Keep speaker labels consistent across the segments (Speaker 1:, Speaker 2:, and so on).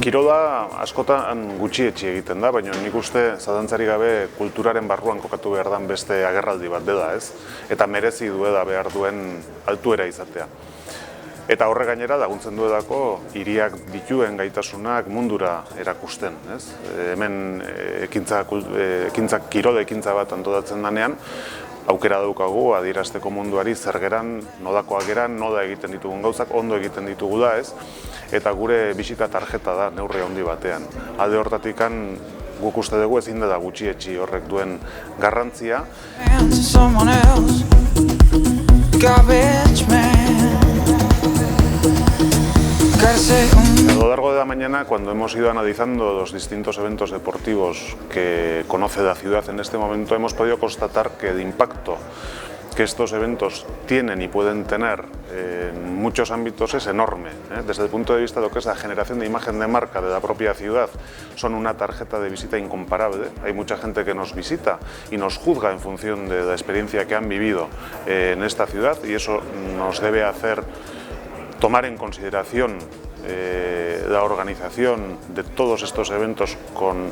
Speaker 1: Kirola askotan gutxietsi egiten da, baina nik uste zalantzarik gabe kulturaren barruan kokatu behar den beste agerraldi bat dela, ez? Eta merezi duela behar duen altuera izatea. Eta horre gainera laguntzen duelako hiriak dituen gaitasunak mundura erakusten, ez? Hemen kirol ekintza bat antolatzen denean, aukera daukagu adierazteko munduari zer geran, nodakoak geran, noda egiten ditugun gauzak, ondo egiten ditugula, ez? Eta gure bisita tarjeta da neurri handi batean. Alde hortatikan guk uste dugu ezin dela gutxietsi horrek duen garrantzia. A lo largo de la mañana, cuando hemos ido analizando los distintos eventos deportivos que conoce la ciudad en este momento, hemos podido constatar que el impacto que estos eventos tienen y pueden tener en muchos ámbitos es enorme. Desde el punto de vista de lo que es la generación de imagen de marca de la propia ciudad, son una tarjeta de visita incomparable. Hay mucha gente que nos visita y nos juzga en función de la experiencia que han vivido en esta ciudad, y eso nos debe hacer tomar en consideración la organización de todos estos eventos con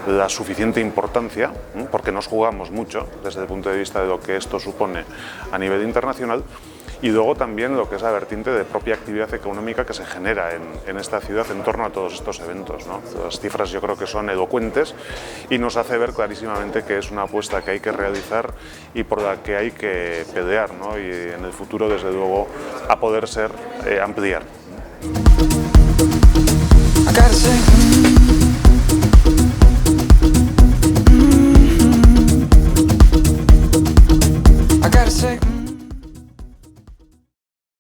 Speaker 1: la suficiente importancia, porque nos jugamos mucho desde el punto de vista de lo que esto supone a nivel internacional, y luego también lo que es la vertiente de propia actividad económica que se genera en esta ciudad en torno a todos estos eventos, ¿no? Las cifras yo creo que son elocuentes y nos hace ver clarísimamente que es una apuesta que hay que realizar y por la que hay que pelear, ¿no? Y en el futuro, desde luego, a poder ser ampliar.